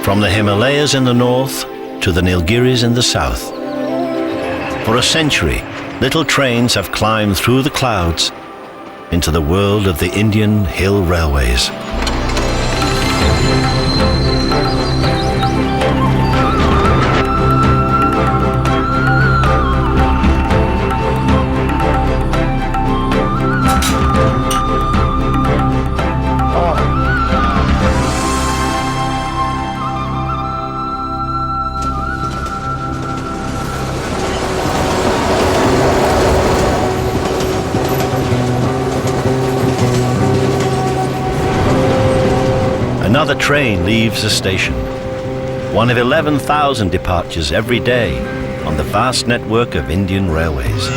From the Himalayas in the north to the Nilgiris in the south. For a century, little trains have climbed through the clouds into the world of the Indian hill railways. Another train leaves the station, one of 11,000 departures every day on the vast network of Indian railways.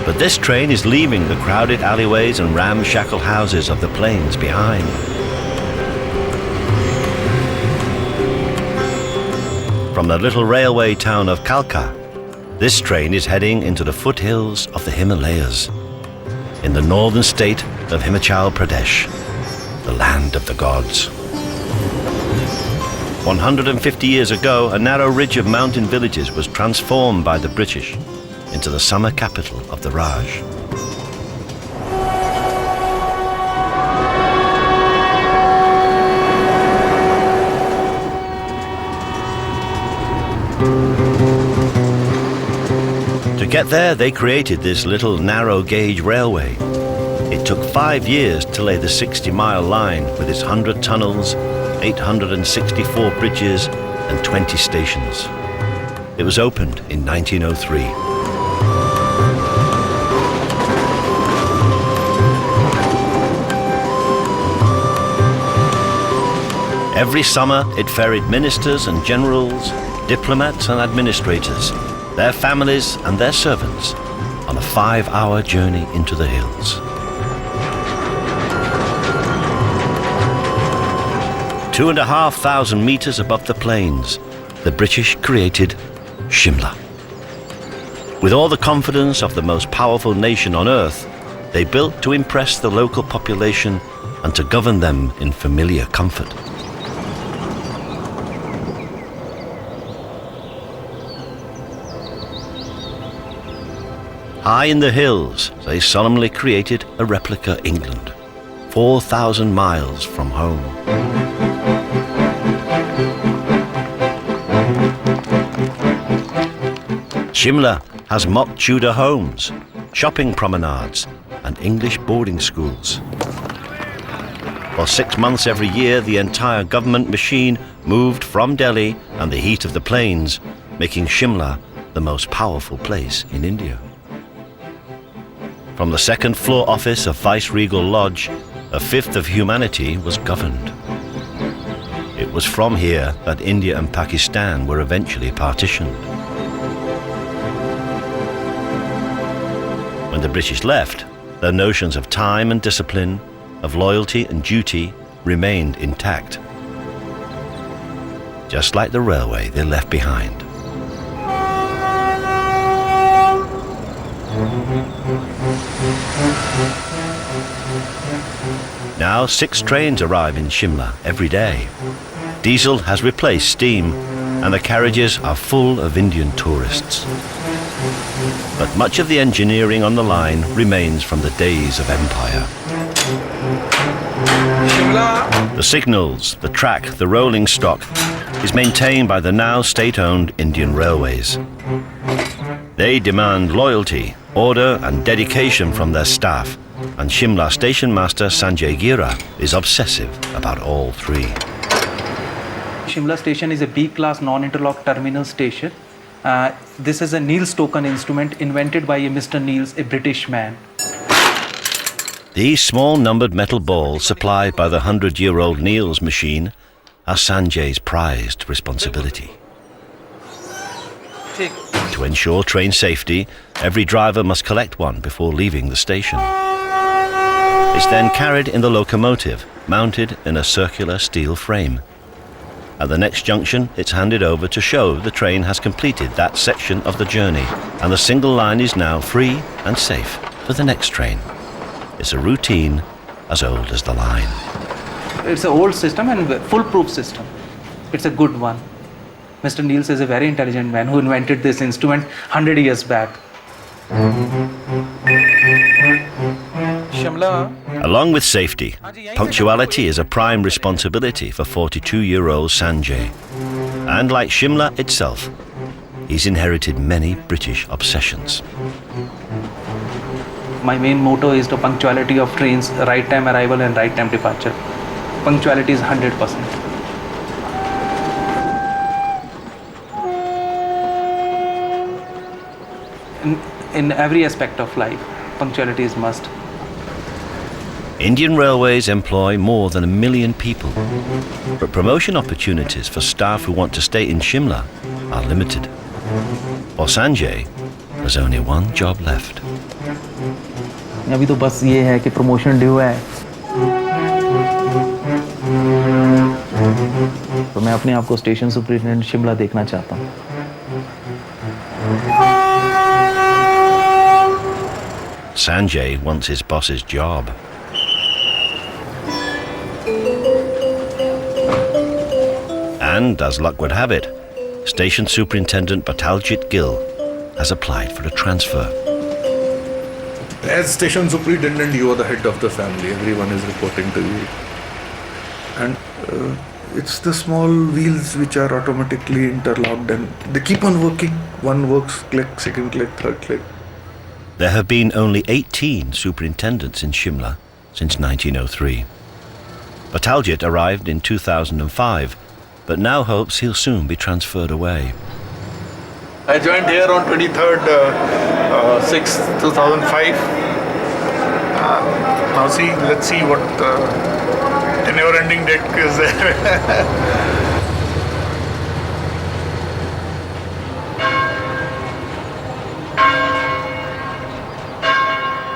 But this train is leaving the crowded alleyways and ramshackle houses of the plains behind. From the little railway town of Kalka, this train is heading into the foothills of the Himalayas, in the northern state of Himachal Pradesh, the land of the gods. 150 years ago, a narrow ridge of mountain villages was transformed by the British into the summer capital of the Raj. To get there, they created this little narrow-gauge railway. It took 5 years to lay the 60-mile line with its 100 tunnels, 864 bridges, and 20 stations. It was opened in 1903. Every summer, it ferried ministers and generals, diplomats and administrators, their families and their servants on a 5-hour journey into the hills. 2,500 meters above the plains, the British created Shimla. With all the confidence of the most powerful nation on earth, they built to impress the local population and to govern them in familiar comfort. High in the hills, they solemnly created a replica England, 4,000 miles from home. Shimla has mock Tudor homes, shopping promenades, and English boarding schools. For 6 months every year, the entire government machine moved from Delhi and the heat of the plains, making Shimla the most powerful place in India. From the second-floor office of Viceregal Lodge, a fifth of humanity was governed. It was from here that India and Pakistan were eventually partitioned. When the British left, their notions of time and discipline, of loyalty and duty remained intact, just like the railway they left behind. Now 6 trains arrive in Shimla every day. Diesel has replaced steam, and the carriages are full of Indian tourists. But much of the engineering on the line remains from the days of empire. The signals, the track, the rolling stock is maintained by the now state-owned Indian Railways. They demand loyalty, order and dedication from their staff, and Shimla Station Master Sanjay Gira is obsessive about all 3. Shimla Station is a B-class non-interlock terminal station. This is a Niels token instrument invented by a Mr. Niels, a British man. These small numbered metal balls supplied by the 100-year-old Niels machine are Sanjay's prized responsibility. To ensure train safety, every driver must collect one before leaving the station. It's then carried in the locomotive, mounted in a circular steel frame. At the next junction, it's handed over to show the train has completed that section of the journey, and the single line is now free and safe for the next train. It's a routine as old as the line. It's an old system and foolproof system. It's a good one. Mr. Niels is a very intelligent man who invented this instrument 100 years back. Shimla. Along with safety, punctuality is a prime responsibility for 42-year-old Sanjay. And like Shimla itself, he's inherited many British obsessions. My main motto is the punctuality of trains, right time arrival and right time departure. Punctuality is 100%. In every aspect of life, punctuality is must. Indian Railways employ more than 1 million people, but promotion opportunities for staff who want to stay in Shimla are limited. For Sanjay, there's only one job left. अभी तो बस ये है कि promotion due है, तो मैं अपने आप को स्टेशन सुपरिटेंडेंट शिमला देखना चाहता हूँ. Sanjay wants his boss's job. And, as luck would have it, Station Superintendent Bataljit Gill has applied for a transfer. As station superintendent, you are the head of the family. Everyone is reporting to you. And it's the small wheels which are automatically interlocked and they keep on working. One works, click, second click, third click. There have been only 18 superintendents in Shimla since 1903. Bataljit arrived in 2005, but now hopes he'll soon be transferred away. I joined here on 23rd 6th 2005. Now let's see what tenure ending date is there.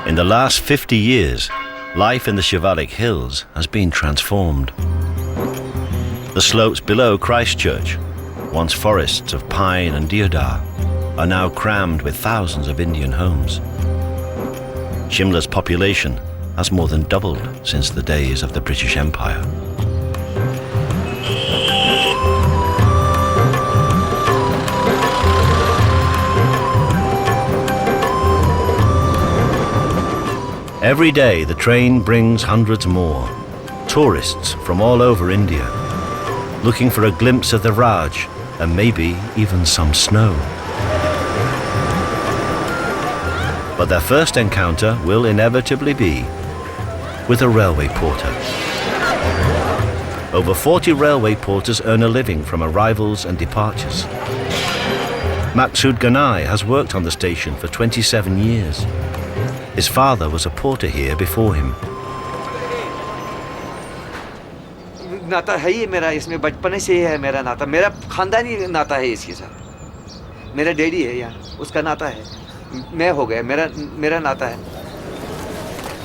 In the last 50 years, life in the Shivalik Hills has been transformed. The slopes below Christchurch, once forests of pine and deodar, are now crammed with thousands of Indian homes. Shimla's population has more than doubled since the days of the British Empire. Every day the train brings hundreds more, tourists from all over India, looking for a glimpse of the Raj and maybe even some snow. But their first encounter will inevitably be with a railway porter. Over 40 railway porters earn a living from arrivals and departures. Maksud Ganai has worked on the station for 27 years. His father was a porter here before him. नाता है ही मेरा, इसमें बचपन से ही है मेरा नाता, मेरा खानदानी नाता है इसके साथ. मेरा डैडी है यहाँ, उसका नाता है. मैं हो गया, मेरा नाता है.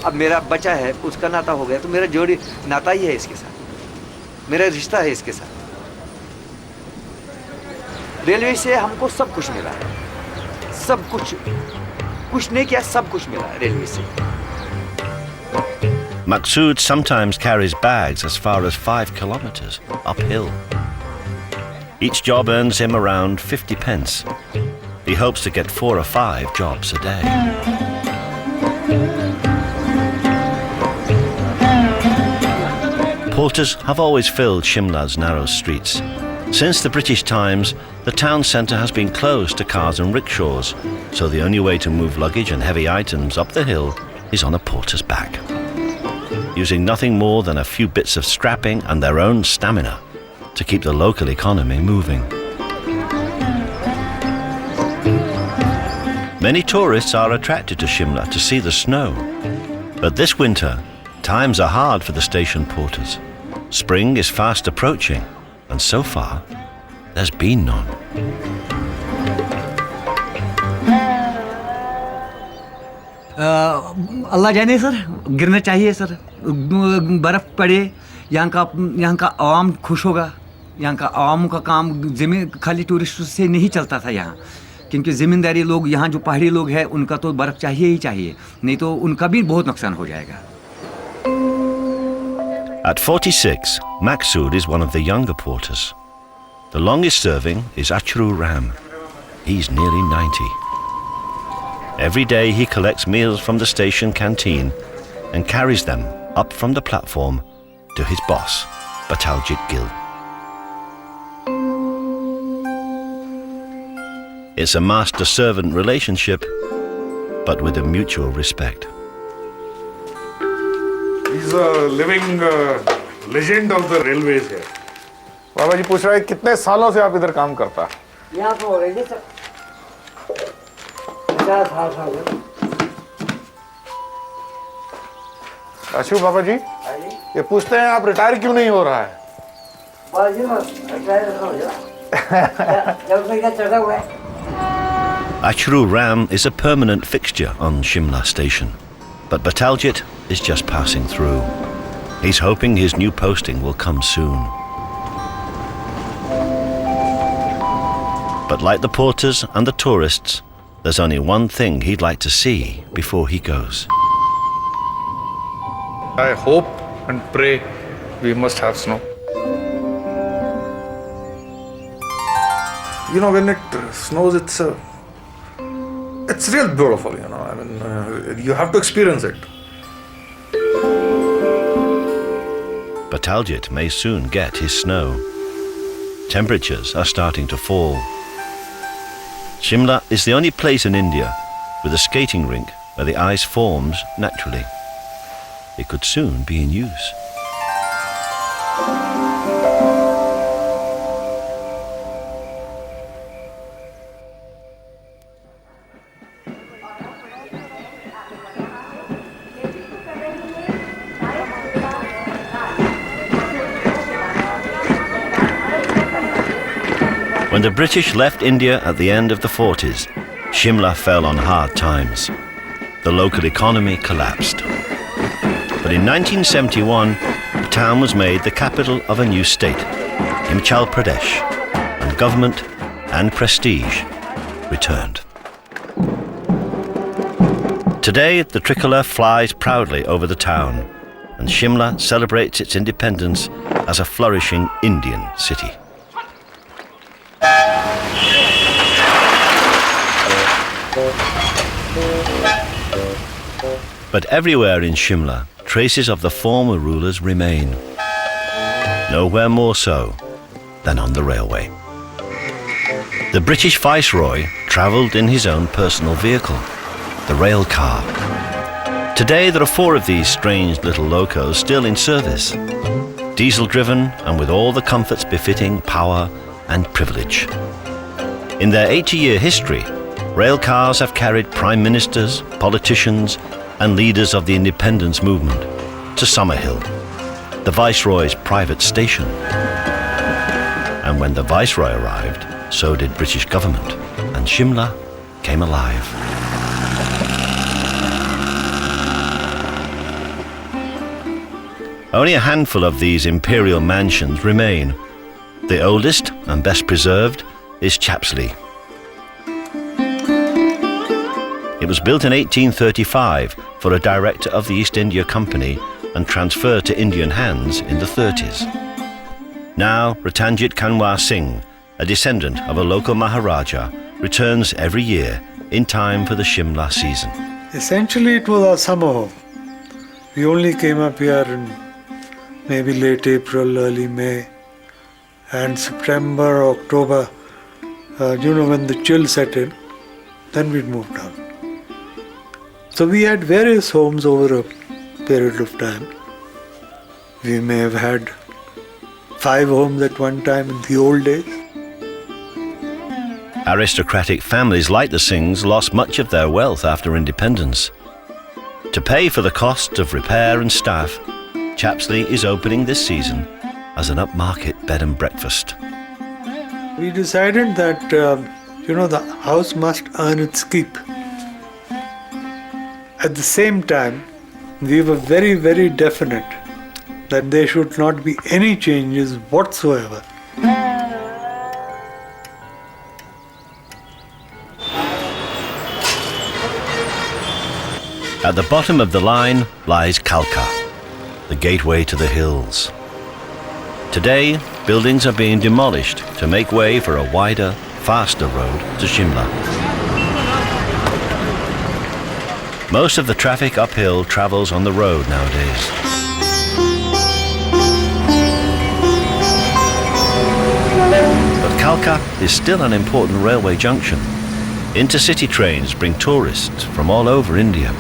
अब मेरा बच्चा है, उसका नाता हो गया, तो मेरा जोड़ी नाता ही है इसके साथ, मेरा रिश्ता है इसके साथ. रेलवे से हमको सब कुछ मिला है, सब कुछ, कुछ नहीं किया, सब कुछ मिला रेलवे से. Maksud sometimes carries bags as far as 5 kilometers uphill. Each job earns him around 50 pence. He hopes to get 4 or 5 jobs a day. Porters have always filled Shimla's narrow streets. Since the British times, the town centre has been closed to cars and rickshaws, so the only way to move luggage and heavy items up the hill is on a porter's back, using nothing more than a few bits of strapping and their own stamina to keep the local economy moving. Many tourists are attracted to Shimla to see the snow, but this winter, times are hard for the station porters. Spring is fast approaching, and so far, there's been none. अल्लाह जाने sir, गिरना चाहिए sir, बर्फ़ पड़े, यहाँ का आवाम खुश होगा. यहाँ का आवाम का काम ज़मीन खाली टूरिस्ट से नहीं चलता था यहाँ, क्योंकि ज़मींदारी लोग, यहाँ जो पहाड़ी लोग हैं, उनका तो बर्फ़ चाहिए ही चाहिए, नहीं तो उनका भी बहुत नुकसान हो जाएगा. At 46, Maksud is one of the younger porters. The longest serving is Achru Ram. He's nearly 90. Every day he collects meals from the station canteen and carries them up from the platform to his boss, Bataljit Gill. It's a master-servant relationship, but with a mutual respect. He's a living legend of the railways here. बाबा जी पूछ रहा है कितने सालों से आप इधर काम करता है? यहाँ तो हो रही है सर 50 साल आशु बाबा जी ये पूछते हैं आप रिटायर क्यों नहीं हो रहा है? बाजी में रिटायर हो जा जब से क्या चढ़ा हुआ है Achru Ram is a permanent fixture on Shimla Station, but Bataljit is just passing through. He's hoping his new posting will come soon. But like the porters and the tourists, there's only one thing he'd like to see before he goes. I hope and pray we must have snow. You know, when it snows, it's real beautiful, you know. I mean, you have to experience it. Bataljit may soon get his snow. Temperatures are starting to fall. Shimla is the only place in India with a skating rink where the ice forms naturally. It could soon be in use. When the British left India at the end of the 40s, Shimla fell on hard times. The local economy collapsed. But in 1971, the town was made the capital of a new state, Himachal Pradesh, and government and prestige returned. Today, the tricolour flies proudly over the town, and Shimla celebrates its independence as a flourishing Indian city. But everywhere in Shimla, traces of the former rulers remain. Nowhere more so than on the railway. The British Viceroy travelled in his own personal vehicle, the rail car. Today there are 4 of these strange little locos still in service, diesel-driven and with all the comforts befitting power and privilege. In their 80-year history, rail cars have carried prime ministers, politicians, and leaders of the independence movement to Summerhill, the Viceroy's private station. And when the Viceroy arrived, so did British government, and Shimla came alive. Only a handful of these imperial mansions remain. The oldest and best preserved is Chapsley. It was built in 1835 for a director of the East India Company and transferred to Indian hands in the 30s. Now, Ratanjit Kanwar Singh, a descendant of a local Maharaja, returns every year in time for the Shimla season. Essentially, it was our summer home. We only came up here in maybe late April, early May, and September, October, when the chill set in, then we'd moved out. So we had various homes over a period of time. We may have had 5 homes at one time in the old days. Aristocratic families like the Singhs lost much of their wealth after independence. To pay for the cost of repair and staff, Chapsley is opening this season as an upmarket bed and breakfast. We decided that, the house must earn its keep. At the same time, we were very, very definite that there should not be any changes whatsoever. At the bottom of the line lies Kalka, the gateway to the hills. Today, buildings are being demolished to make way for a wider, faster road to Shimla. Most of the traffic uphill travels on the road nowadays. But Kalka is still an important railway junction. Intercity trains bring tourists from all over India.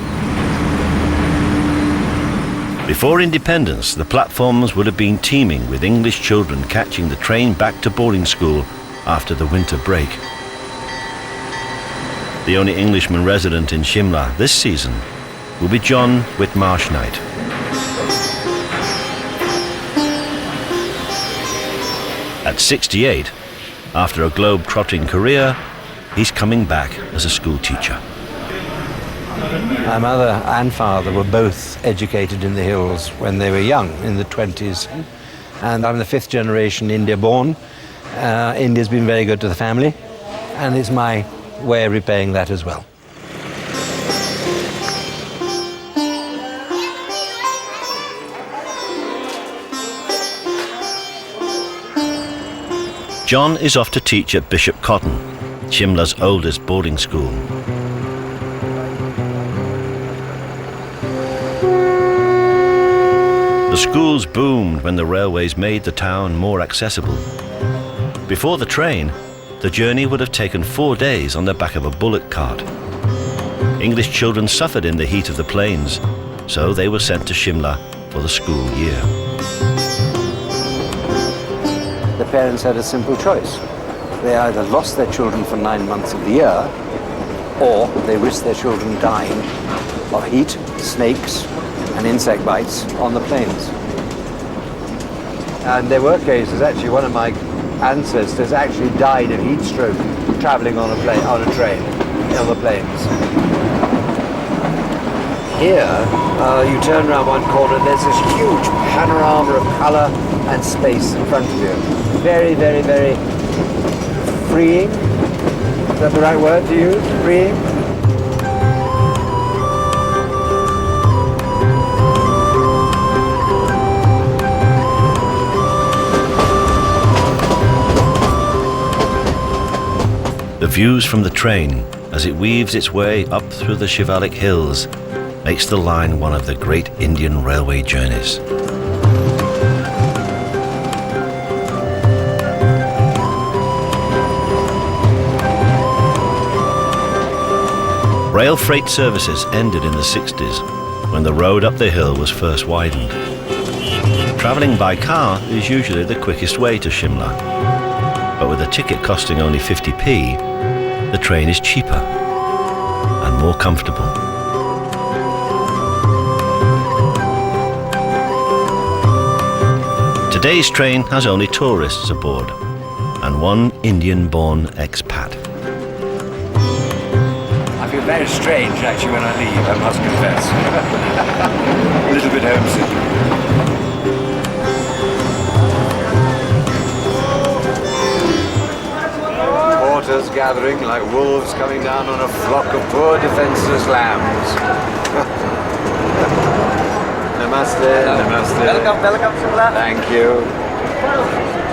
Before independence, the platforms would have been teeming with English children catching the train back to boarding school after the winter break. The only Englishman resident in Shimla this season will be John Whitmarsh-Knight. At 68, after a globe-trotting career, he's coming back as a school teacher. My mother and father were both educated in the hills when they were young, in the 20s. And I'm the fifth generation India born. India's been very good to the family, and it's my way of repaying that as well. John is off to teach at Bishop Cotton, Shimla's oldest boarding school. The schools boomed when the railways made the town more accessible. Before the train, the journey would have taken 4 days on the back of a bullock cart. English children suffered in the heat of the plains, so they were sent to Shimla for the school year. The parents had a simple choice. They either lost their children for 9 months of the year, or they risked their children dying of heat, snakes, and insect bites on the plains. And there were cases, actually, one of my ancestors actually died of heat stroke traveling on a train on the plains. Here, you turn around one corner and there's this huge panorama of color and space in front of you. Very, very, very freeing. Is that the right word to use? Freeing? The views from the train, as it weaves its way up through the Shivalik hills, makes the line one of the great Indian railway journeys. Rail freight services ended in the 60s, when the road up the hill was first widened. Travelling by car is usually the quickest way to Shimla, but with a ticket costing only 50p, the train is cheaper and more comfortable. Today's train has only tourists aboard and one Indian-born expat. I feel very strange, actually, when I leave, I must confess. A little bit homesick. Porters gathering like wolves coming down on a flock of poor defenseless lambs. Namaste, namaste. Welcome, Shimla. Thank you.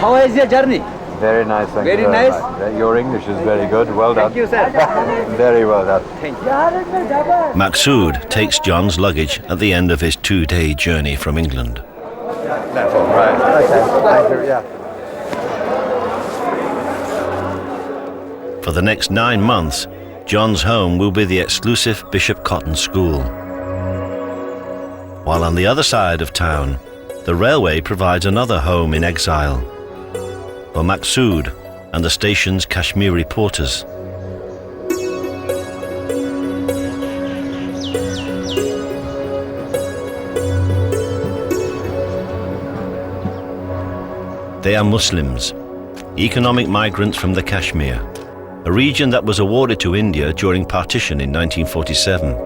How is your journey? Very nice, thank Very you very nice. much. Your English is very good, well done. Thank you, sir. Very well done. Maksud takes John's luggage at the end of his 2-day journey from England. That's all right. Okay, thank you, yeah. For the next 9 months, John's home will be the exclusive Bishop Cotton School. While on the other side of town, the railway provides another home in exile for Maksud and the station's Kashmiri porters. They are Muslims, economic migrants from the Kashmir, a region that was awarded to India during partition in 1947.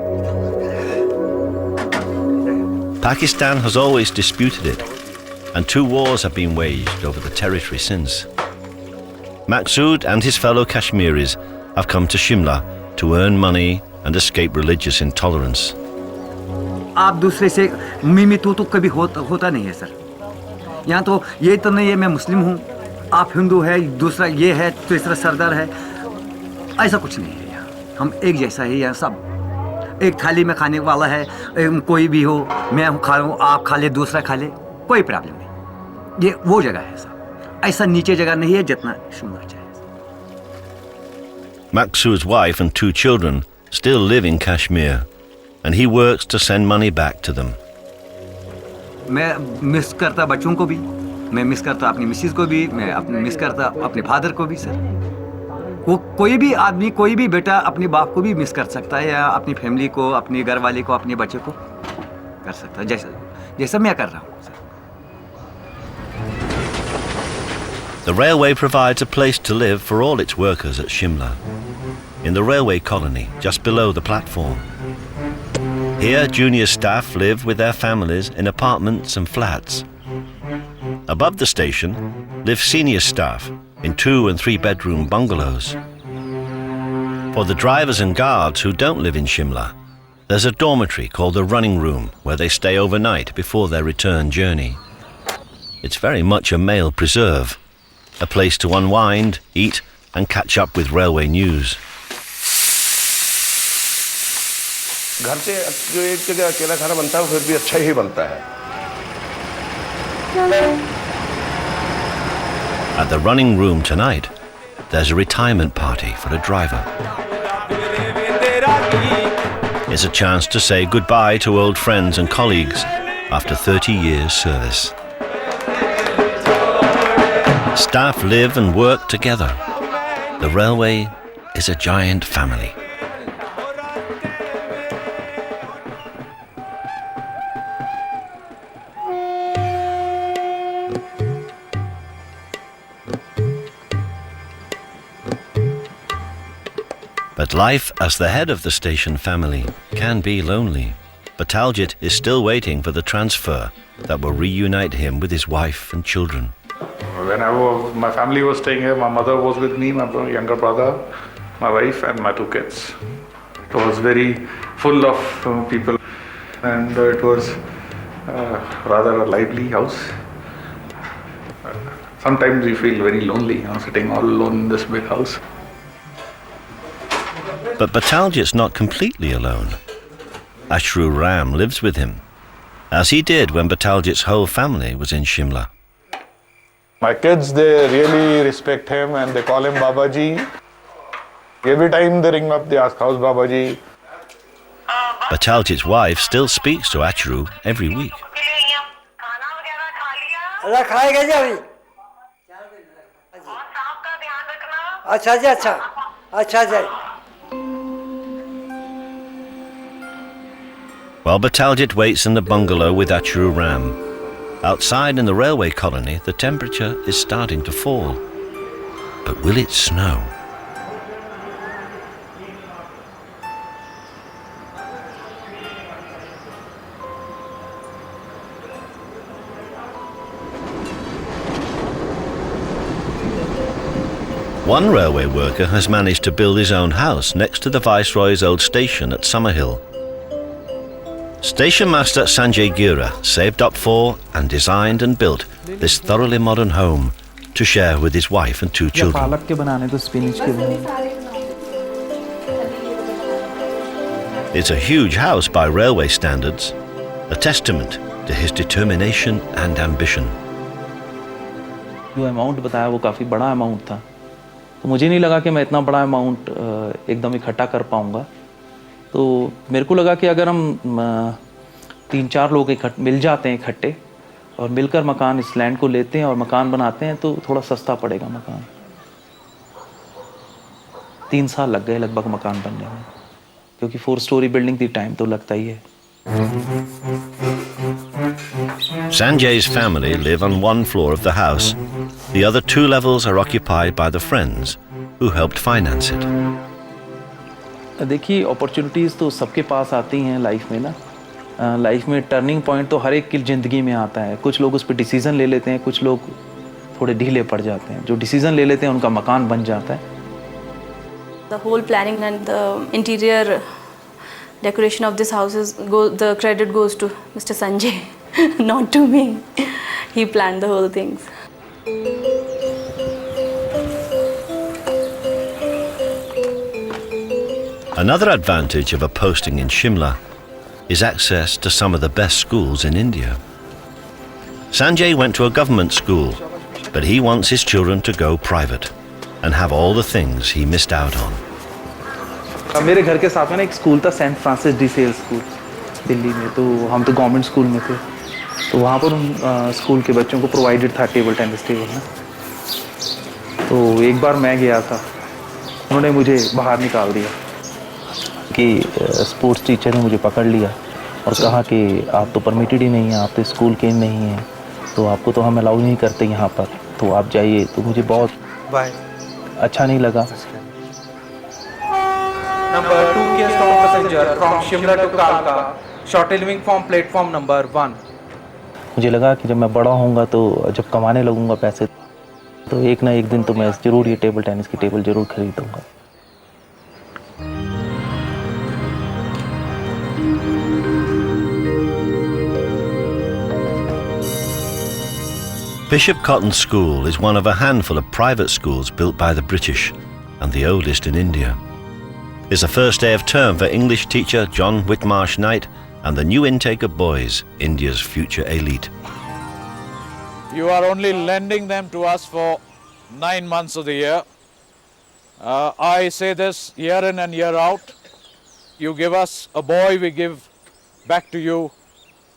Pakistan has always disputed it, and 2 wars have been waged over the territory since. Maksud and his fellow Kashmiris have come to Shimla to earn money and escape religious intolerance. आप दूसरे से मिमी तू तो कभी होता नहीं है सर। यहाँ तो ये तो नहीं है मैं मुस्लिम हूँ, आप हिंदू है, दूसरा ये है, तीसरा सरदार है, ऐसा कुछ नहीं है यहाँ। हम एक जैसा है यहाँ, सब एक थाली में खाने वाला है। कोई भी हो, मैं खा रहा हूँ, आप खा ले, दूसरा खा ले, कोई प्रॉब्लम नहीं। ये वो जगह है सर, ऐसा नीचे जगह नहीं है जितना शिमला चाहिए। Maksu's wife and 2 children still live in Kashmir, and he works to send money back to them. मैं मिस करता बच्चों को भी, मैं मिस करता अपनी मिसेस को भी, मैं मिस करता अपने फादर को भी सर। वो कोई भी आदमी, कोई भी बेटा अपने बाप को भी मिस कर सकता है, या अपनी फैमिली को, अपने घर वाले को, अपने बच्चे को कर सकता है, जैसा मैं कर रहा हूँ sir. The railway provides a place to live for all its workers at Shimla, in the railway colony just below the platform. Here, junior staff live with their families in apartments and flats. Above the station live senior staff in 2 and 3 bedroom bungalows. For the drivers and guards who don't live in Shimla, there's a dormitory called the running room where they stay overnight before their return journey. It's very much a male preserve, a place to unwind, eat and catch up with railway news. घर से जो एक जगह अकेला खाना बनता है, फिर भी अच्छा ही बनता है। At the running room tonight, there's a retirement party for a driver. It's a chance to say goodbye to old friends and colleagues after 30 years service. Staff live and work together. The railway is a giant family. But life as the head of the station family can be lonely. Bataljit is still waiting for the transfer that will reunite him with his wife and children. When my family was staying here, my mother was with me, my younger brother, my wife and my 2 kids. It was very full of people, and it was rather a lively house. Sometimes you feel very lonely, sitting all alone in this big house. But Bataljit's not completely alone. Ashru Ram lives with him, as he did when Bataljit's whole family was in Shimla. My kids, they really respect him and they call him Babaji. Every time they ring up, they ask, how's Babaji? Bataljit's wife still speaks to Ashru every week. While Bataljit waits in the bungalow with Ashru Ram, outside in the railway colony, the temperature is starting to fall. But will it snow? One railway worker has managed to build his own house next to the Viceroy's old station at Summerhill. Station Master Sanjay Gira saved up for and designed and built this thoroughly modern home to share with his wife and 2 children. पालक के बनाने तो spinach के बनाने। It's a huge house by railway standards, a testament to his determination and ambition. जो amount बताया वो काफ़ी बड़ा अमाउंट था, तो मुझे नहीं लगा कि मैं इतना बड़ा अमाउंट एकदम इकट्ठा कर पाऊँगा। तो मेरे को लगा कि अगर हम 3-4 लोग मिल जाते हैं इकट्ठे और मिलकर मकान इस लैंड को लेते हैं और मकान बनाते हैं तो थोड़ा सस्ता पड़ेगा मकान। 3 साल लग गए लगभग मकान बनने में, क्योंकि 4 स्टोरी बिल्डिंग थी, टाइम तो लगता ही है। Sanjay's family live on 1 floor of the house. The other 2 levels are occupied by the friends who helped finance it. देखिए, अपॉर्चुनिटीज़ तो सबके पास आती हैं लाइफ में ना। लाइफ में टर्निंग पॉइंट तो हर एक की ज़िंदगी में आता है। कुछ लोग उस पर डिसीज़न ले लेते हैं, कुछ लोग थोड़े ढीले पड़ जाते हैं। जो डिसीज़न ले लेते हैं उनका मकान बन जाता है। The whole planning and the interior decoration of this house the credit goes to Mr. Sanjay, not to me. He planned the whole things. Another advantage of a posting in Shimla is access to some of the best schools in India. Sanjay went to a government school, but he wants his children to go private and have all the things he missed out on. मेरे घर के साथ में ना एक school था, Saint Francis de Sales school Delhi में। तो हम तो गवर्नमेंट स्कूल में थे, तो वहाँ पर उन स्कूल के बच्चों को प्रोवाइडेड था टेबल टेनिस टेबल ना। तो एक बार मैं गया था, उन्होंने मुझे बाहर निकाल दिया कि स्पोर्ट्स टीचर ने मुझे पकड़ लिया और कहा कि आप तो परमिटेड ही नहीं हैं, आप तो स्कूल के नहीं हैं, तो आपको तो हम अलाउ नहीं करते यहाँ पर, तो आप जाइए। तो मुझे बहुत अच्छा नहीं लगा। Number 2 Kia stop passenger from Shimla to Kalka, short living from platform number 1. मुझे लगा कि जब मैं बड़ा होऊंगा तो जब कमाने लगूंगा पैसे, तो एक ना एक दिन तो मैं ज़रूर ये टेबल टेनिस की टेबल ज़रूर खरीदूंगा। Bishop Cotton School is one of a handful of private schools built by the British and the oldest in India. It's the first day of term for English teacher John Whitmarsh Knight and the new intake of boys, India's future elite. You are only lending them to us for 9 months of the year. I say this year in and year out. You give us a boy, we give back to you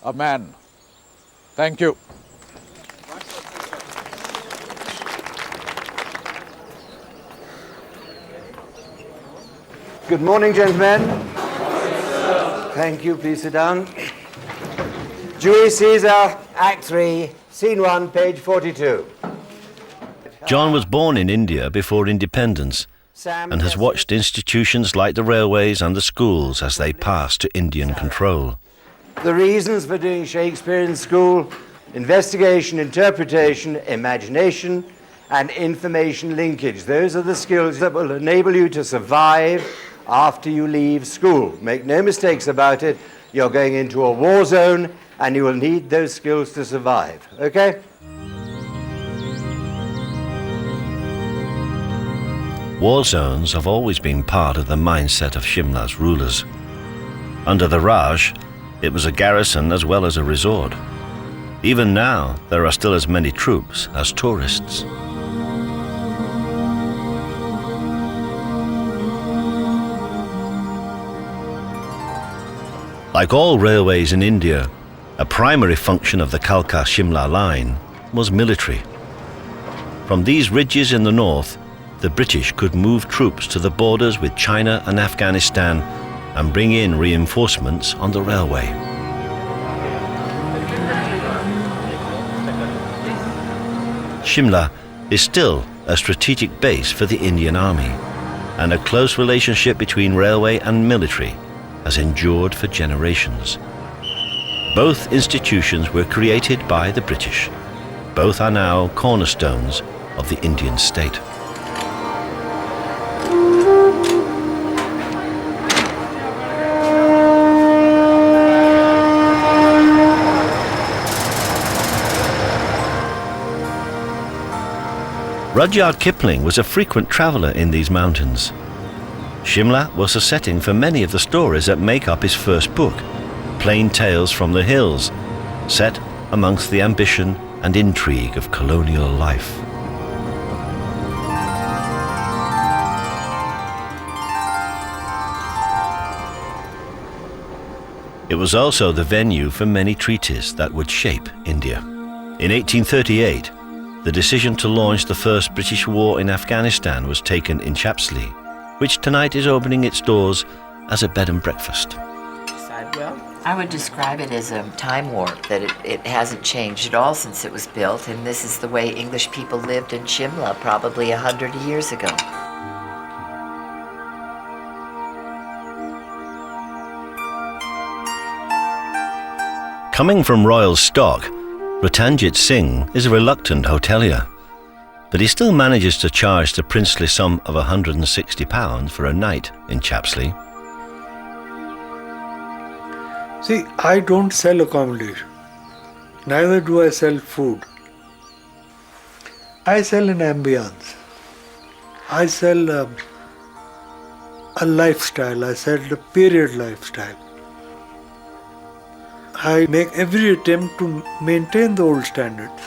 a man. Thank you. Good morning, gentlemen. Thank you. Please sit down. Julius Caesar, Act 3, Scene 1, page 42. John was born in India before independence and has watched institutions like the railways and the schools as they pass to Indian control. The reasons for doing Shakespeare in school: investigation, interpretation, imagination, and information linkage. Those are the skills that will enable you to survive after you leave school. Make no mistakes about it. You're going into a war zone and you will need those skills to survive. Okay? War zones have always been part of the mindset of Shimla's rulers. Under the Raj, it was a garrison as well as a resort. Even now, there are still as many troops as tourists. Like all railways in India, a primary function of the Kalka Shimla line was military. From these ridges in the north, the British could move troops to the borders with China and Afghanistan and bring in reinforcements on the railway. Shimla is still a strategic base for the Indian Army, and a close relationship between railway and military has endured for generations. Both institutions were created by the British. Both are now cornerstones of the Indian state. Rudyard Kipling was a frequent traveller in these mountains. Shimla was a setting for many of the stories that make up his first book, Plain Tales from the Hills, set amongst the ambition and intrigue of colonial life. It was also the venue for many treaties that would shape India. In 1838, the decision to launch the first British war in Afghanistan was taken in Chapsley, which tonight is opening its doors as a bed and breakfast. I would describe it as a time warp, that it hasn't changed at all since it was built, and this is the way English people lived in Shimla probably 100 years ago. Coming from royal stock, Ratanjit Singh is a reluctant hotelier, but he still manages to charge the princely sum of £160 for a night in Chapsley. See, I don't sell accommodation. Neither do I sell food. I sell an ambience. I sell a lifestyle. I sell a period lifestyle. I make every attempt to maintain the old standards,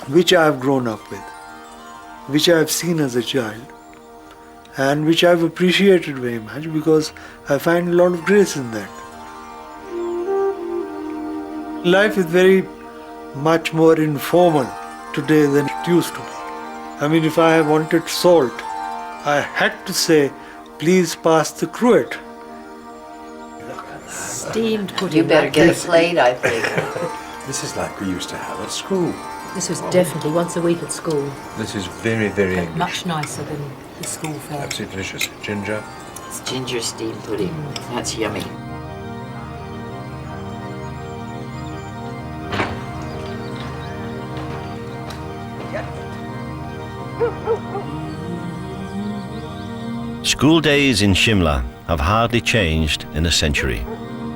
which I have grown up with, which I have seen as a child, and which I have appreciated very much because I find a lot of grace in that. Life is very much more informal today than it used to be. I mean, if I wanted salt, I had to say, please pass the cruet. Steamed pudding. You better get a plate, I think. This is like we used to have at school. This was definitely once a week at school. This is very, very English. Much nicer than the school fare. Absolutely delicious. Ginger. It's ginger steamed pudding. That's yummy. School days in Shimla have hardly changed in a century.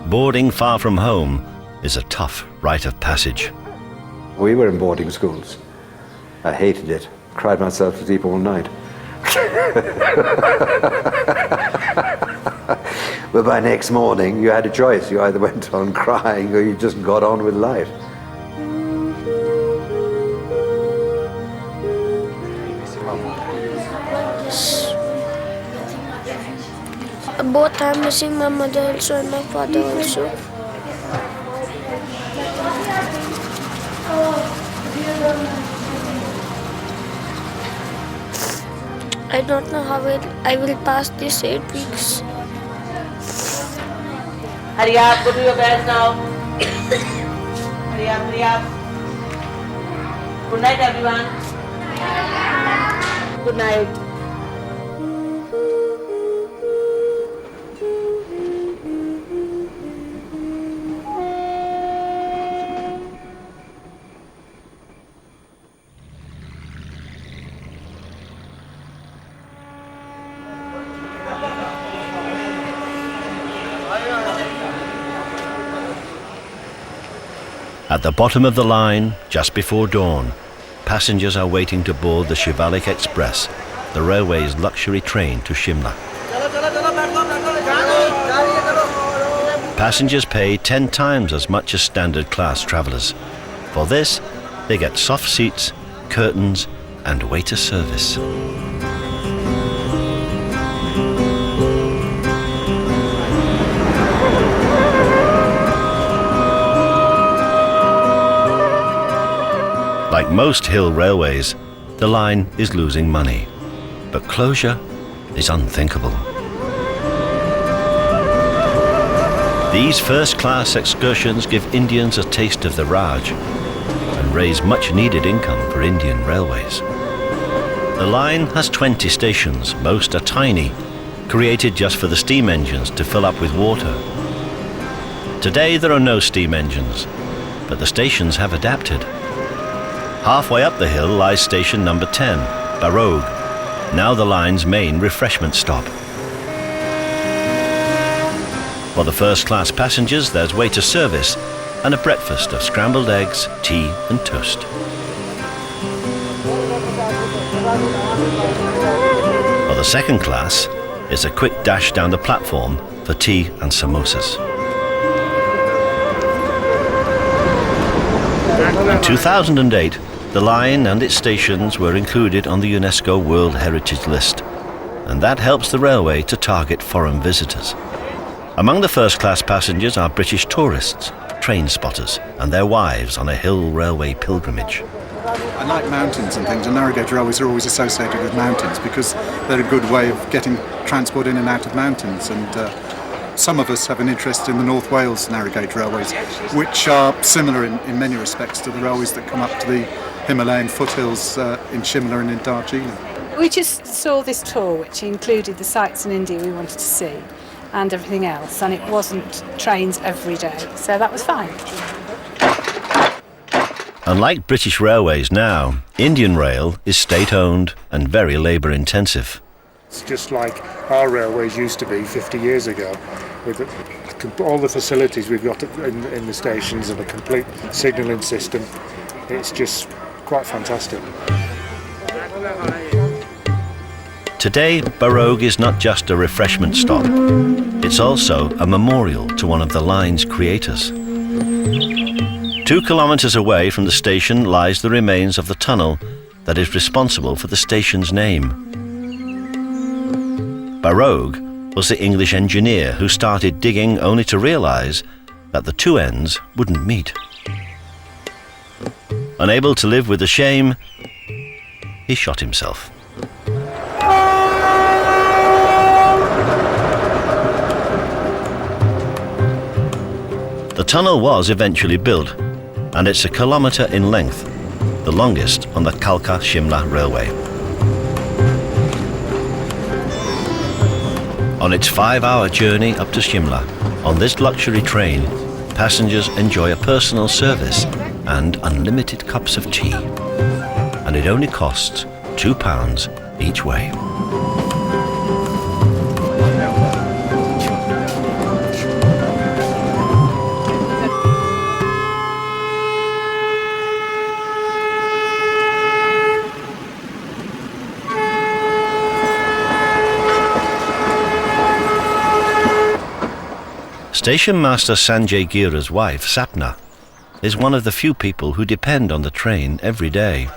Boarding far from home is a tough rite of passage. We were in boarding schools. I hated it. Cried myself to sleep all night. But by next morning, you had a choice. You either went on crying or you just got on with life. Both I'm missing my mother also and my father also. I don't know how I will pass these 8 weeks. Hurry up, go to your bed now. Hurry up, hurry up. Good night, everyone. Good night. At the bottom of the line, just before dawn, passengers are waiting to board the Shivalik Express, the railway's luxury train to Shimla. Passengers pay 10 times as much as standard class travellers. For this, they get soft seats, curtains, and waiter service. Like most hill railways, the line is losing money, but closure is unthinkable. These first-class excursions give Indians a taste of the Raj and raise much-needed income for Indian railways. The line has 20 stations, most are tiny, created just for the steam engines to fill up with water. Today there are no steam engines, but the stations have adapted. Halfway up the hill lies station number 10, Barog, now the line's main refreshment stop. For the first-class passengers, there's waiter service and a breakfast of scrambled eggs, tea and toast. For the second class, it's a quick dash down the platform for tea and samosas. In 2008, the line and its stations were included on the UNESCO World Heritage List, and that helps the railway to target foreign visitors. Among the first-class passengers are British tourists, train spotters, and their wives on a hill railway pilgrimage. I like mountains and things, and narrow-gauge railways are always associated with mountains because they're a good way of getting transport in and out of mountains. And some of us have an interest in the North Wales narrow-gauge railways, which are similar in many respects to the railways that come up to the Himalayan foothills in Shimla and in Darjeeling. We just saw this tour which included the sites in India we wanted to see and everything else, and it wasn't trains every day, so that was fine. Unlike British Railways now, Indian Rail is state-owned and very labour-intensive. It's just like our railways used to be 50 years ago. with all the facilities we've got in the stations and a complete signalling system. It's just quite fantastic. Today, Barogue is not just a refreshment stop. It's also a memorial to one of the line's creators. 2 kilometres away from the station lies the remains of the tunnel that is responsible for the station's name. Barogue was the English engineer who started digging only to realise that the two ends wouldn't meet. Unable to live with the shame, he shot himself. The tunnel was eventually built, and it's a kilometre in length, the longest on the Kalka Shimla railway. On its 5-hour journey up to Shimla, on this luxury train, passengers enjoy a personal service and unlimited cups of tea. And it only costs £2 each way. Station Master Sanjay Gira's wife, Sapna, is one of the few people who depend on the train every day.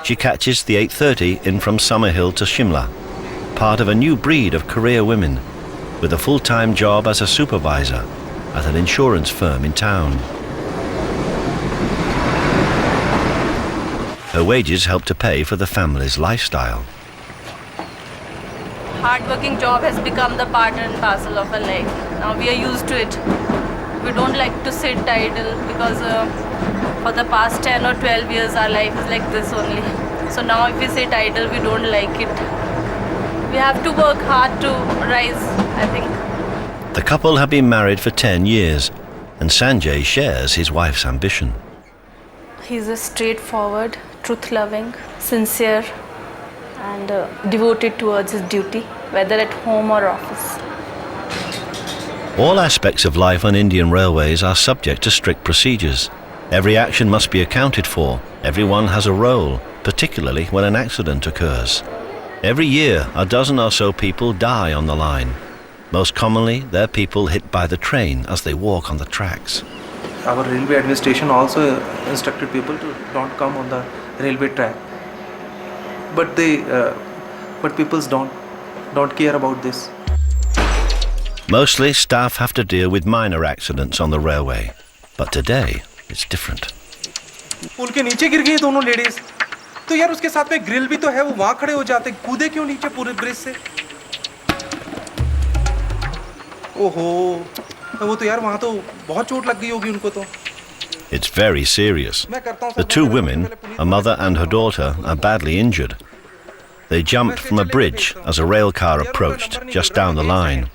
She catches the 8:30 in from Summerhill to Shimla, part of a new breed of career women, with a full-time job as a supervisor at an insurance firm in town. Her wages help to pay for the family's lifestyle. Hard-working job has become the part and parcel of our life. Now we are used to it. We don't like to sit idle because for the past 10 or 12 years our life is like this only. So now if we sit idle, we don't like it. We have to work hard to rise, I think. The couple have been married for 10 years, and Sanjay shares his wife's ambition. He's a straightforward, truth-loving, sincere, and devoted towards his duty, whether at home or office. All aspects of life on Indian railways are subject to strict procedures. Every action must be accounted for. Everyone has a role, particularly when an accident occurs. Every year, a dozen or so people die on the line. Most commonly, they're people hit by the train as they walk on the tracks. Our railway administration also instructed people to don't come on the railway track. But people don't care about this. Mostly, staff have to deal with minor accidents on the railway. But today, it's different. पुल के नीचे गिर गई दोनों ladies तो यार उसके साथ में ग्रिल भी तो है वो वहां खड़े हो जाते कूदे क्यों नीचे पूरे ब्रिज से ओहो वो तो यार वहां तो बहुत चोट लग गई होगी उनको तो It's very serious. The two women, a mother and her daughter, are badly injured. They jumped from a bridge as a rail car approached just down the line.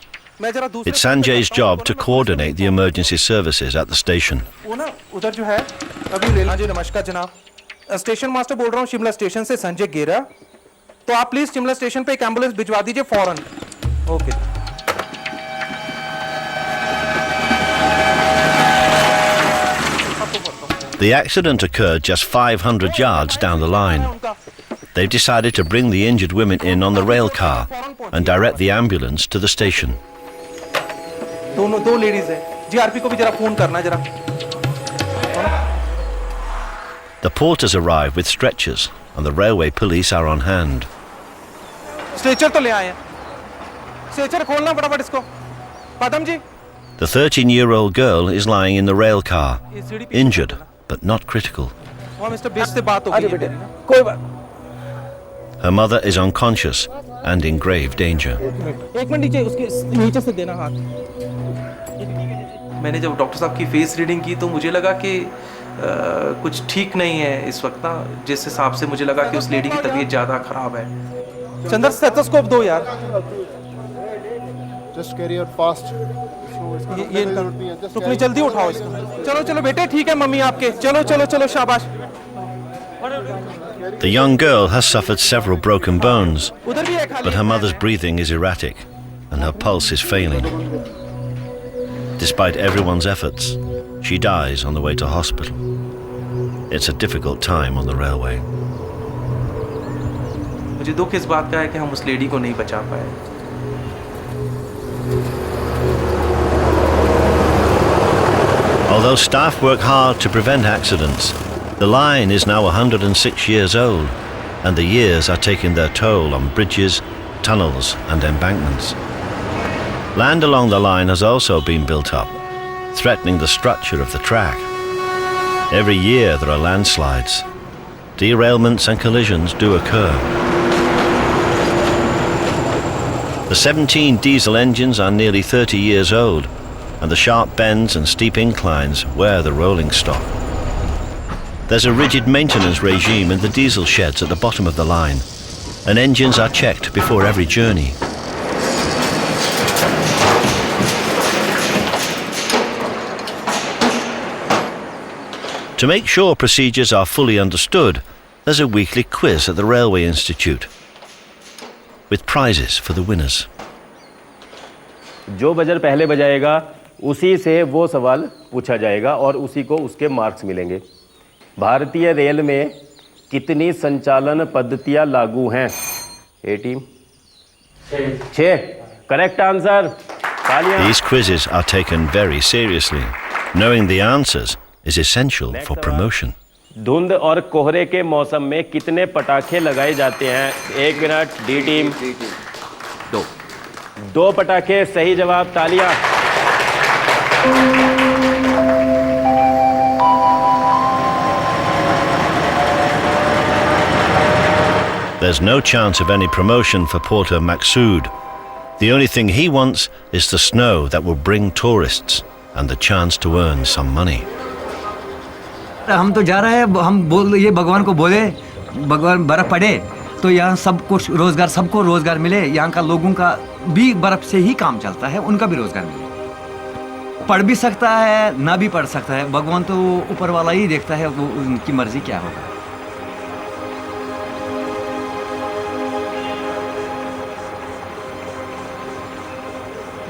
It's Sanjay's job to coordinate the emergency services at the station. वो ना उधर जो है अभी rail हाँ जी नमस्कार जनाब station master बोल रहा हूँ शिमला स्टेशन से संजय गेरा तो आप प्लीज शिमला स्टेशन पे एक एम्बुलेंस भिजवा दीजिए फौरन okay The accident occurred just 500 yards down the line. They've decided to bring the injured women in on the rail car and direct the ambulance to the station. दो ladies है GRP को भी जरा phone करना जरा The porters arrive with stretchers and the railway police are on hand. Stretcher तो ले आए हैं स्ट्रेचर खोलना फटाफट इसको पदम जी The 13-year-old girl is lying in the rail car, injured but not critical. वहाँ मिस्टर बेस से बात हो गई है मेरी कोई बात Her mother is unconscious and in grave danger. एक मिनट नीचे उसके नीचे से देना हाथ मैंने जब डॉक्टर साहब की फेस रीडिंग की तो मुझे लगा कि कुछ ठीक नहीं है इस वक्त ना जिस हिसाब से मुझे लगा कि उस लेडी की तबीयत ज़्यादा खराब है चंदर स्टेथोस्कोप दो यार Just carry on fast. ये रुकनी जल्दी उठाओ इसको चलो चलो बेटे ठीक है मम्मी आपके चलो चलो चलो शाबाश The young girl has suffered several broken bones, but her mother's breathing is erratic and her pulse is failing. Despite everyone's efforts, she dies on the way to hospital. It's a difficult time on the railway. मुझे दुख इस बात का है कि हम उस lady को नहीं बचा पाए. Although staff work hard to prevent accidents, the line is now 106 years old, and the years are taking their toll on bridges, tunnels and embankments. Land along the line has also been built up, threatening the structure of the track. Every year there are landslides. Derailments and collisions do occur. The 17 diesel engines are nearly 30 years old, and the sharp bends and steep inclines wear the rolling stock. There's a rigid maintenance regime in the diesel sheds at the bottom of the line, and engines are checked before every journey. To make sure procedures are fully understood, there's a weekly quiz at the Railway Institute, with prizes for the winners. जो buzzer पहले बजाएगा उसी से वो सवाल पूछा जाएगा और उसी को उसके मार्क्स मिलेंगे. भारतीय रेल में कितनी संचालन पद्धतियां लागू हैं? A team 6. Correct answer. These quizzes are taken very seriously. Knowing the answers is essential for promotion. धुंध और कोहरे के मौसम में कितने पटाखे लगाए जाते हैं? 1 मिनट. डी टीम 2 पटाखे. सही जवाब. तालियां. There's no chance of any promotion for Porter Maqsood. The only thing he wants is the snow that will bring tourists and the chance to earn some money. हम तो जा रहे हैं, हम बोल ये भगवान को बोले भगवान बर्फ पड़े तो यहाँ सब कुछ रोजगार, सबको रोजगार मिले. यहाँ का लोगों का भी बर्फ से ही काम चलता है, उनका भी रोजगार मिले. पढ़ भी सकता है, ना भी पढ़ सकता है. भगवान तो ऊपर वाला ही देखता है, वो उनकी मर्जी क्या होगा.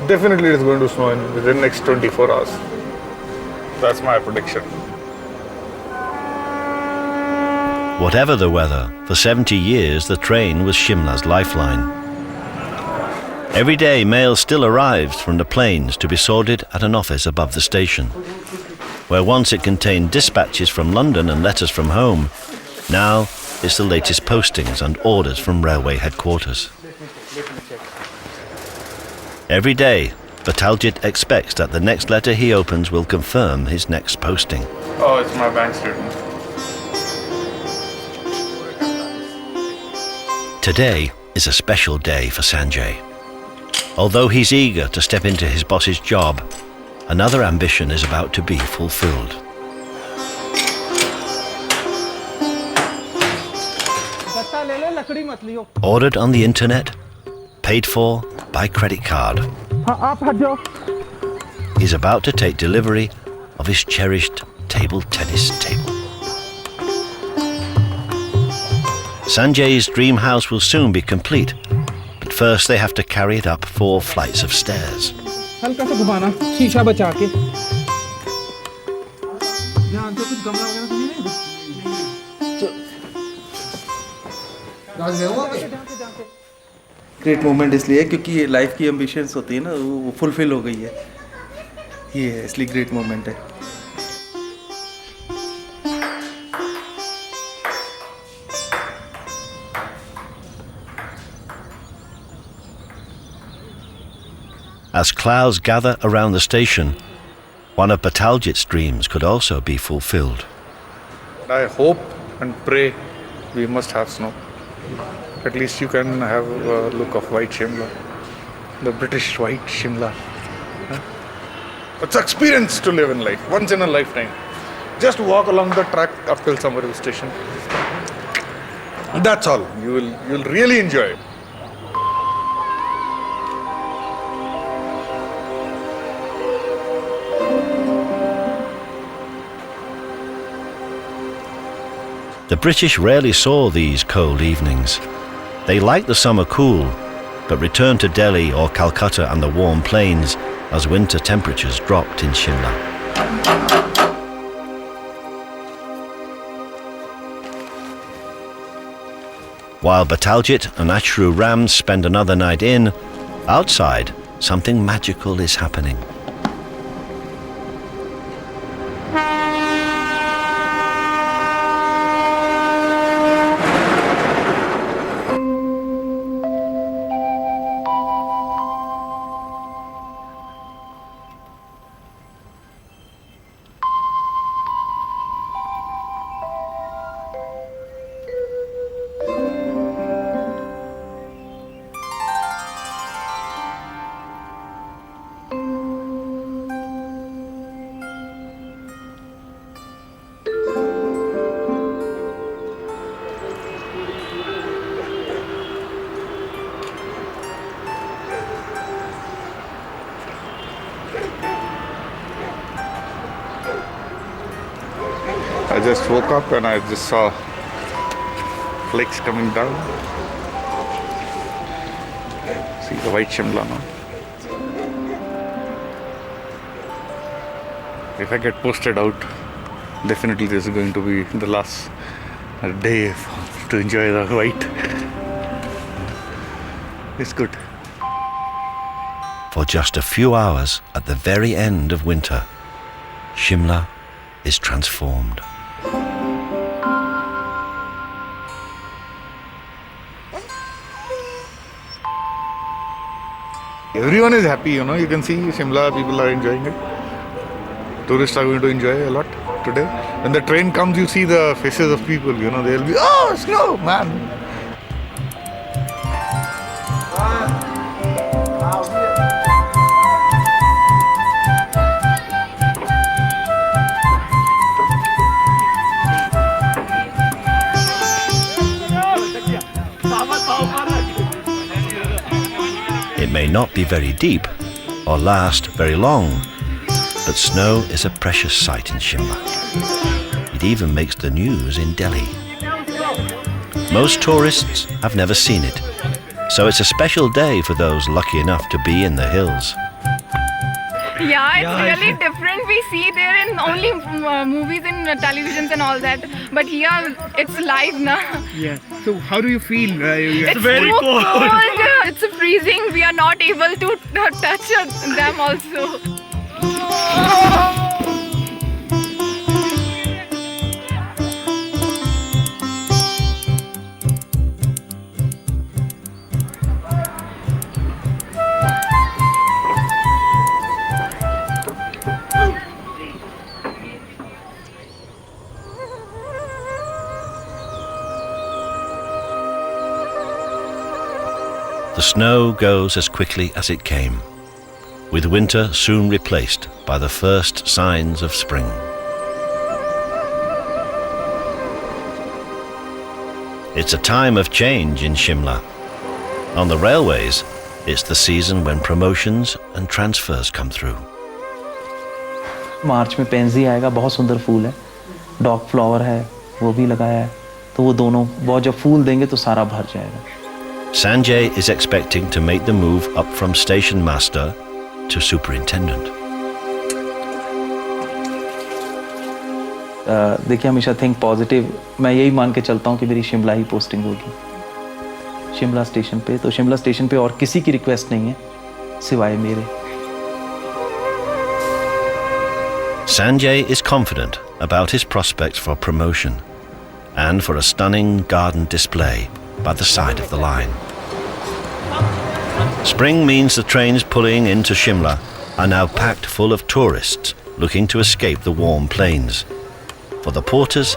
Definitely it's going to snow within the next 24 hours. That's my prediction. Whatever the weather, for 70 years the train was Shimla's lifeline. Every day mail still arrives from the plains to be sorted at an office above the station, where once it contained dispatches from London and letters from home, now it's the latest postings and orders from railway headquarters. Every day, Bataljit expects that the next letter he opens will confirm his next posting. Oh, it's my bank statement. Today is a special day for Sanjay. Although he's eager to step into his boss's job, another ambition is about to be fulfilled. Ordered on the internet, paid for by credit card. He's about to take delivery of his cherished table tennis table. Sanjay's dream house will soon be complete, but first they have to carry it up 4 flights of stairs. हल्का सा घुमाना, शीशा बचा के. ध्यान से कुछ गमला वगैरह तो नहीं है? ग्रेट मोमेंट इसलिए क्योंकि लाइफ की एम्बिशंस होती है ना, वो फुलफिल हो गई है. ये है इसलिए ग्रेट मोमेंट है. As clouds gather around the station, one of Bataljit's dreams could also be fulfilled. I hope and pray we must have snow. At least you can have a look of white Shimla, the British white Shimla. It's an experience to live in life, once in a lifetime. Just walk along the track up till Somerville Station. That's all. You'll really enjoy it. The British rarely saw these cold evenings. They liked the summer cool, but returned to Delhi or Calcutta and the warm plains as winter temperatures dropped in Shimla. While Bataljit and Ashru Ram spend another night in, outside, something magical is happening. I just woke up and I just saw flakes coming down. See the white Shimla now. If I get posted out, definitely this is going to be the last day to enjoy the white. It's good. For just a few hours at the very end of winter, Shimla is transformed. Everyone is happy, you know. You can see Shimla, people are enjoying it. Tourists are going to enjoy a lot today. When the train comes, you see the faces of people, you know. They'll be, oh, snow, man. It may not be very deep or last very long, but snow is a precious sight in Shimla. It even makes the news in Delhi. Most tourists have never seen it, so it's a special day for those lucky enough to be in the hills. Yeah, it's really different. We see there in only movies and televisions and all that, but here it's live now. Yeah. So how do you feel? It's very cold. It's freezing. We are not able to touch them also. The snow goes as quickly as it came, with winter soon replaced by the first signs of spring. It's a time of change in Shimla. On the railways, it's the season when promotions and transfers come through. मार्च में pansy आएगा, बहुत सुंदर फूल है, dog flower है, वो भी लगाया है, तो वो दोनों बहुत जब फूल देंगे तो सारा भर जाएगा. Sanjay is expecting to make the move up from station master to superintendent. देखिए हमेशा थिंक पॉजिटिव. मैं यही मान के चलता हूँ कि मेरी शिमला ही पोस्टिंग होगी, शिमला स्टेशन पे. तो शिमला स्टेशन पे और किसी की रिक्वेस्ट नहीं है सिवाय मेरे. Sanjay is confident about his prospects for promotion and for a stunning garden display by the side of the line. Spring means the trains pulling into Shimla are now packed full of tourists looking to escape the warm plains. For the porters,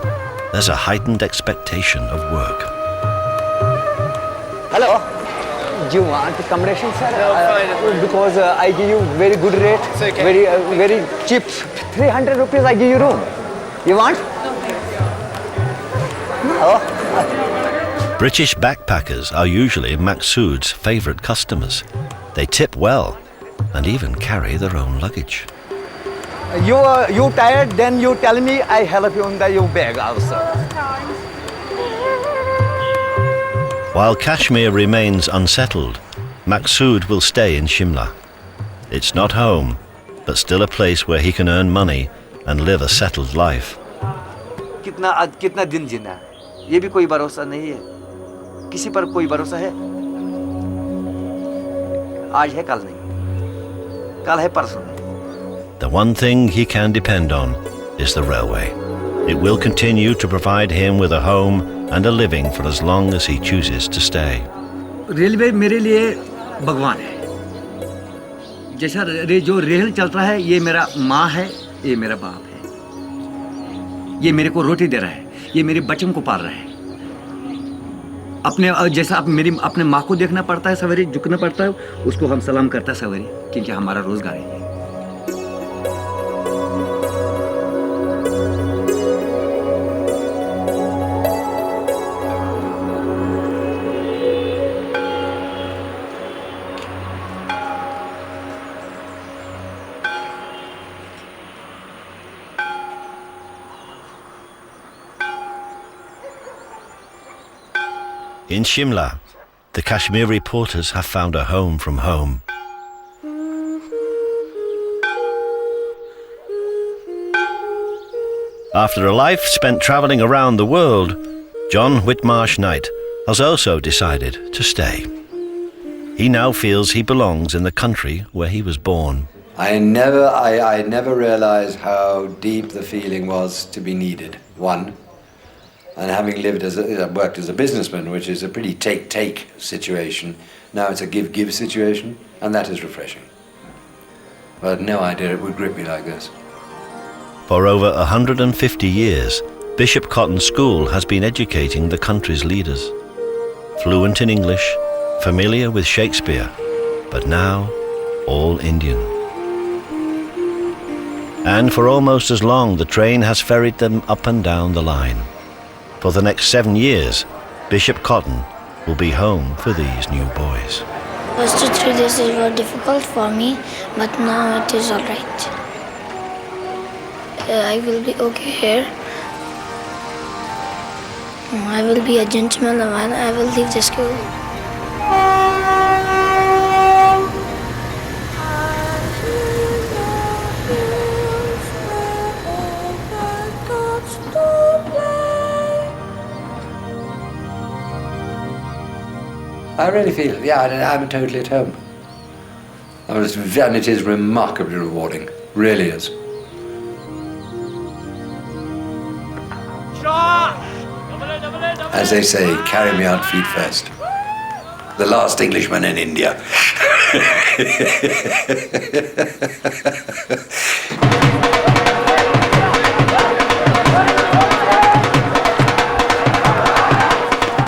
there's a heightened expectation of work. Hello. Do you want accommodation, sir? No, fine. Because I give you very good rate, It's okay. very cheap. 300 rupees I give you room. You want? No. British backpackers are usually Maqsood's favourite customers. They tip well and even carry their own luggage. You tired? Then you tell me. I help you in your bag also. While Kashmir remains unsettled, Maqsood will stay in Shimla. It's not home, but still a place where he can earn money and live a settled life. कितना दिन जीना है ये भी कोई भरोसा नहीं है किसी पर कोई भरोसा है आज है कल नहीं कल है परसों नहीं The one thing he can depend on is the railway. It will continue to provide him with a home and a living for as long as he chooses to stay. Railway मेरे लिए भगवान है जैसा जो rail चल रहा है ये मेरा माँ है ये मेरा बाप है ये मेरे को रोटी दे रहा है ये मेरे बच्चों को पाल रहा है अपने जैसा अपने माँ को देखना पड़ता है सवेरे झुकना पड़ता है उसको हम सलाम करता है सवेरे क्योंकि हमारा रोजगार है In Shimla, the Kashmiri porters have found a home from home. After a life spent travelling around the world, John Whitmarsh Knight has also decided to stay. He now feels he belongs in the country where he was born. I never realized how deep the feeling was to be needed. One, and having worked as a businessman, which is a pretty take situation, now it's a give situation, and that is refreshing. I had no idea it would grip me like this. For over 150 years, Bishop Cotton School has been educating the country's leaders. Fluent in English, familiar with Shakespeare, but now all Indian. And for almost as long, the train has ferried them up and down the line. For the next 7 years, Bishop Cotton will be home for these new boys. First 3 days were difficult for me, but now it is all right. I will be okay here. I will be a gentleman when I will leave the school. I really feel, I'm totally at home. And it is remarkably rewarding, really is. As they say, carry me out feet first. The last Englishman in India.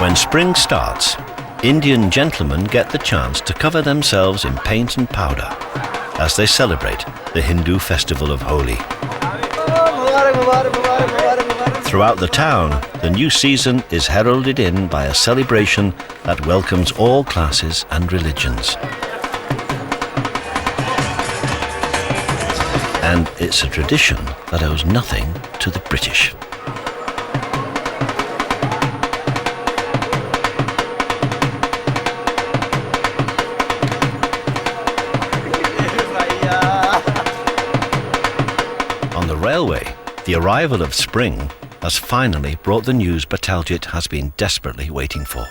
When spring starts, Indian gentlemen get the chance to cover themselves in paint and powder as they celebrate the Hindu festival of Holi. Throughout the town, the new season is heralded in by a celebration that welcomes all classes and religions. And it's a tradition that owes nothing to the British. Railway, the arrival of spring has finally brought the news Bataljit has been desperately waiting for.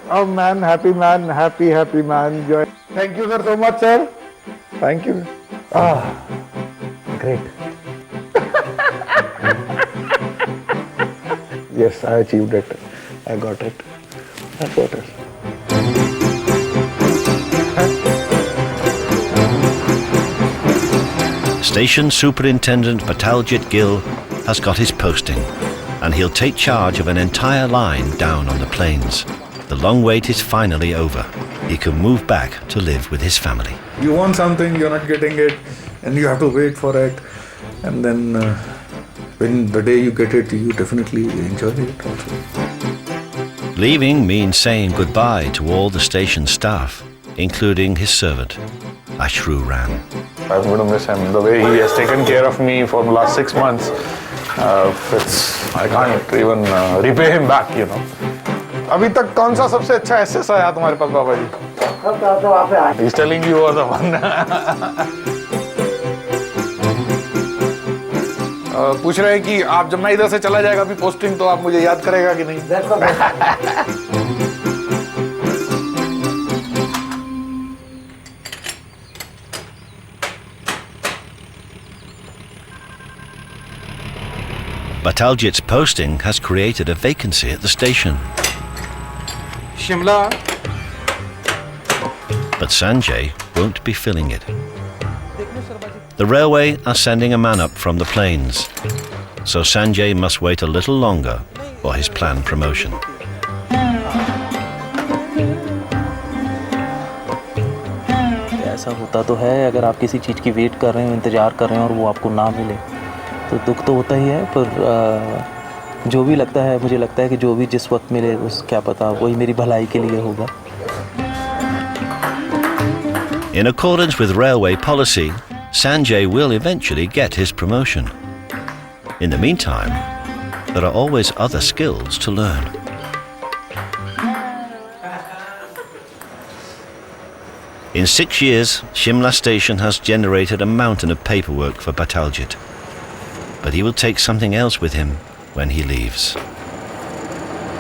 Oh man, happy man. Joy. Thank you sir so much, sir. Thank you. Great. Yes, I achieved it. I got it. I got it. Station Superintendent Bataljit Gill has got his posting, and he'll take charge of an entire line down on the plains. The long wait is finally over. He can move back to live with his family. You want something, you're not getting it, and you have to wait for it. And then when the day you get it, you definitely enjoy it also. Leaving means saying goodbye to all the station staff, including his servant, Ashru Ram. I'm going to miss him. The way he has taken care of me for the last 6 months, I can't even repay him back, अभी तक कौन सा सबसे अच्छा assess आया तुम्हारे पास बाबा जी? He's telling you are the one. पूछ रहे हैं कि आप जब मैं इधर से चला जाएगा अभी पोस्टिंग तो आप मुझे याद करेगा कि नहीं? Bataljit's posting has created a vacancy at the station. Shimla. But Sanjay won't be filling it. The railway are sending a man up from the plains, so Sanjay must wait a little longer for his planned promotion. ऐसा होता तो है, अगर आप किसी चीज़ की wait कर रहे हो, इंतज़ार कर रहे हैं और वो आपको ना मिले तो दुख तो होता ही है, पर जो भी लगता है, मुझे लगता है कि जो भी जिस वक्त मिले उस क्या पता वही मेरी भलाई के लिए होगा. In accordance with railway policy, Sanjay will eventually get his promotion. In the meantime, there are always other skills to learn. In 6 years, Shimla Station has generated a mountain of paperwork for Bataljit. But he will take something else with him when he leaves.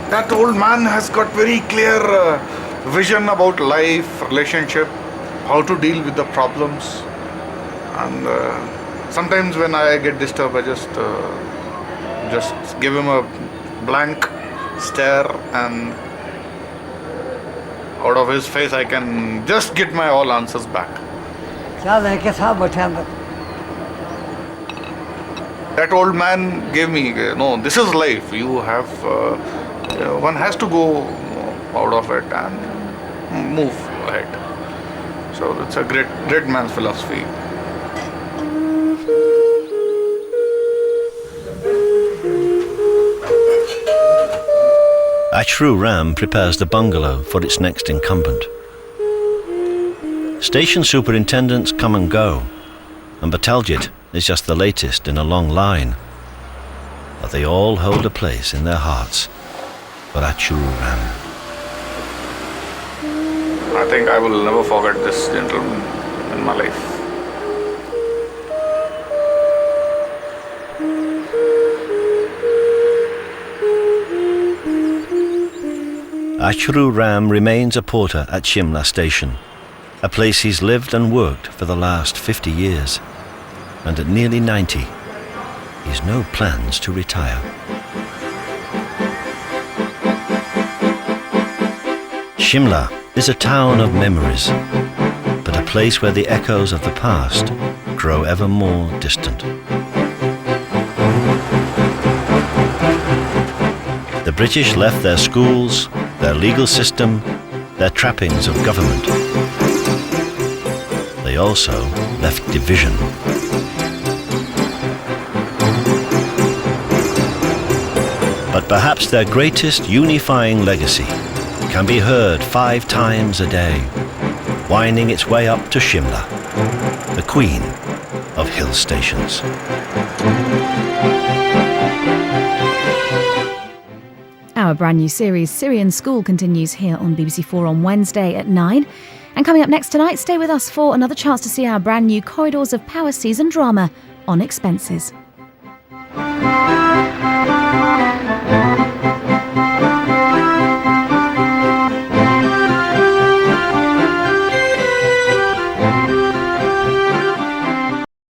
That old man has got very clear vision about life, relationship, how to deal with the problems. And sometimes when I get disturbed, I just give him a blank stare, and out of his face I can just get my all answers back. That old man gave me, no, this is life. You have, one has to go out of it and move ahead. So it's a great man's philosophy. Ashru Ram prepares the bungalow for its next incumbent. Station superintendents come and go, and Bataljit is just the latest in a long line. But they all hold a place in their hearts for Ashru Ram. I think I will never forget this gentleman in my life. Ashru Ram remains a porter at Shimla Station, a place he's lived and worked for the last 50 years. And at nearly 90, he's no plans to retire. Shimla is a town of memories, but a place where the echoes of the past grow ever more distant. The British left their schools, their legal system, their trappings of government. They also left division. But perhaps their greatest unifying legacy can be heard 5 times a day, winding its way up to Shimla, the queen of hill stations. Our brand new series, Syrian School, continues here on BBC4 on Wednesday at 9. And coming up next tonight, stay with us for another chance to see our brand new Corridors of Power season drama on Expenses.